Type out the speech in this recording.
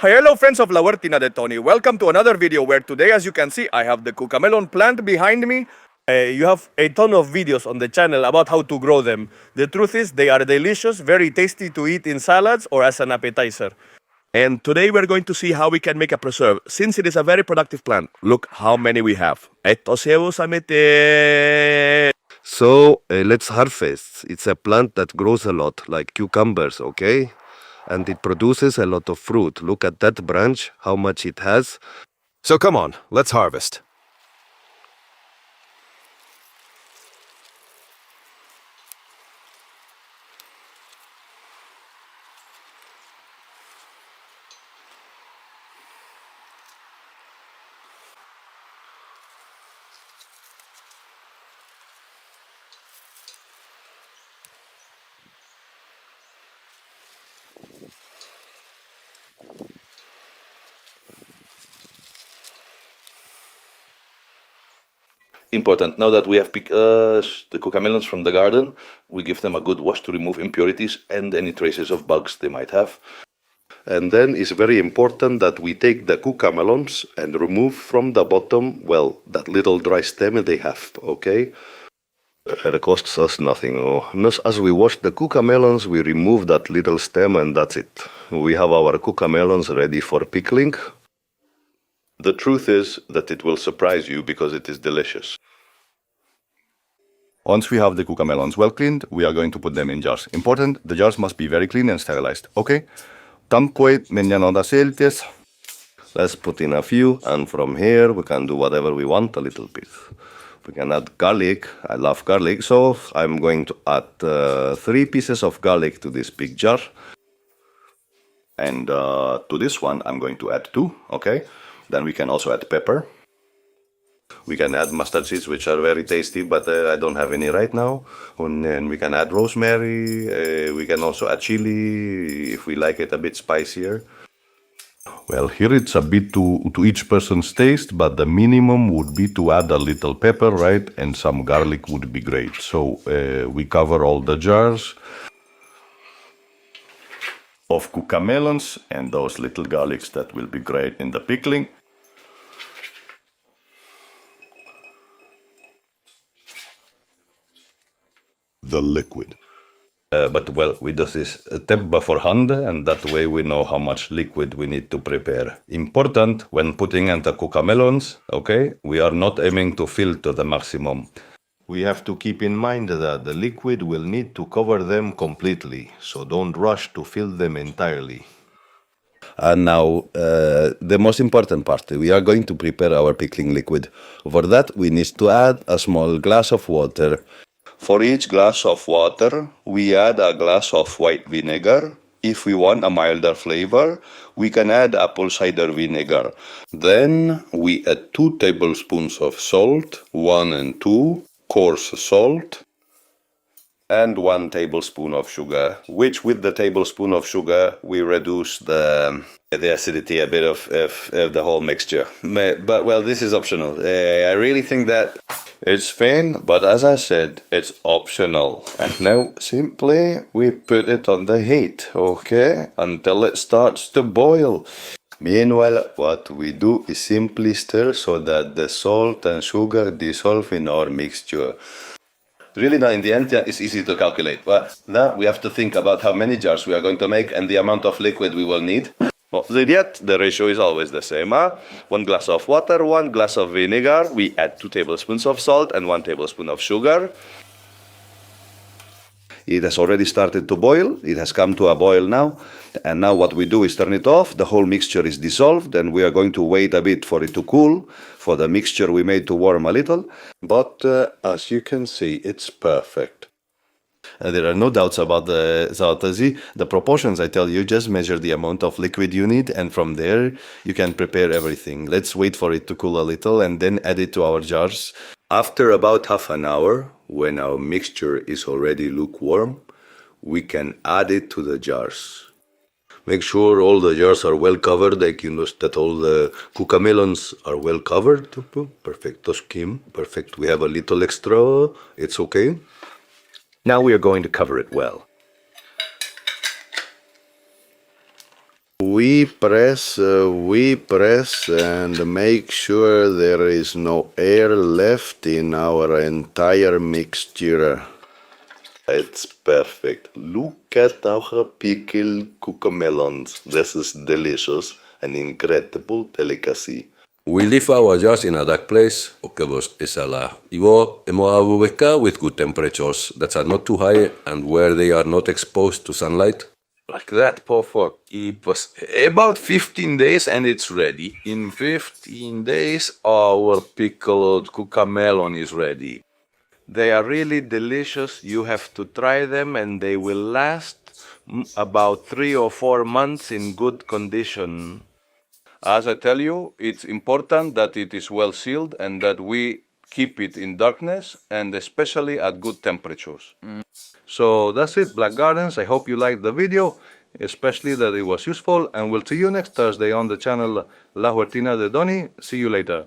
Hello friends of La Huertina de Toni, welcome to another video where today, as you can see, I have the cucamelon plant behind me. You have a ton of videos on the channel about how to grow them. The truth is, they are delicious, very tasty to eat in salads or as an appetizer. And today we're going to see how we can make a preserve, since it is a very productive plant. Look how many we have. So let's harvest. It's a plant that grows a lot, like cucumbers, okay? And it produces a lot of fruit. Look at that branch, how much it has. So come on, let's harvest. Important. Now that we have picked the cucamelons from the garden, we give them a good wash to remove impurities and any traces of bugs they might have. And then it's very important that we take the cucamelons and remove from the bottom, well, that little dry stem they have, okay? It costs us nothing. As we wash the cucamelons, we remove that little stem and that's it. We have our cucamelons ready for pickling. The truth is that it will surprise you because it is delicious. Once we have the cucamelons well cleaned, we are going to put them in jars. Important, the jars must be very clean and sterilized. Okay? Let's put in a few, and from here we can do whatever we want a little bit. We can add garlic. I love garlic, so I'm going to add 3 pieces of garlic to this big jar. And to this one, I'm going to add 2, okay? Then we can also add pepper. We can add mustard seeds, which are very tasty, but I don't have any right now. And then we can add rosemary. We can also add chili if we like it a bit spicier. Well, here it's a bit to each person's taste, but the minimum would be to add a little pepper, right? And some garlic would be great. So we cover all the jars of cucamelons and those little garlics that will be great in the pickling. The liquid. But well, we do this step beforehand, and that way we know how much liquid we need to prepare. Important when putting in the cucamelons, okay? We are not aiming to fill to the maximum. We have to keep in mind that the liquid will need to cover them completely, so don't rush to fill them entirely. And now, the most important part, we are going to prepare our pickling liquid. For that, we need to add a small glass of water. For each glass of water, we add a glass of white vinegar. If we want a milder flavor, we can add apple cider vinegar. Then we add 2 tablespoons of salt, 1 and 2, coarse salt, and 1 tablespoon of sugar, which with the tablespoon of sugar, we reduce the acidity a bit of the whole mixture. But well, this is optional. I really think that it's fine, but as I said, it's optional. And now simply we put it on the heat, okay, until it starts to boil. Meanwhile, what we do is simply stir so that the salt and sugar dissolve in our mixture. Really, now in the end, yeah, it's easy to calculate. But now we have to think about how many jars we are going to make and the amount of liquid we will need. Well, yet the ratio is always the same. 1 glass of water, 1 glass of vinegar. We add 2 tablespoons of salt and 1 tablespoon of sugar. It has already started to boil. It has come to a boil now. And now what we do is turn it off. The whole mixture is dissolved, and we are going to wait a bit for it to cool, for the mixture we made to warm a little. But as you can see, it's perfect. There are no doubts about the proportions. I tell you, just measure the amount of liquid you need, and from there you can prepare everything. Let's wait for it to cool a little and then add it to our jars. After about half an hour, when our mixture is already lukewarm, we can add it to the jars. Make sure all the jars are well covered, like you know that all the cucamelons are well covered. Perfecto, skim. Perfect. We have a little extra. It's okay. Now we are going to cover it well. we press, and make sure there is no air left in our entire mixture. It's perfect. Look at our pickled cucamelons. This is delicious, an incredible delicacy. We leave our jars in a dark place, okevos esala. Ivo emoavueka with good temperatures that are not too high and where they are not exposed to sunlight. Like that, perfect. It was about 15 days and it's ready. In 15 days, our pickled cucamelon is ready. They are really delicious. You have to try them and they will last about 3 or 4 months in good condition. As I tell you, it's important that it is well sealed and that we keep it in darkness and especially at good temperatures. So that's it, Black Gardens. I hope you liked the video, especially that it was useful, and we'll see you next Thursday on the channel La Huertina de Toni. See you later.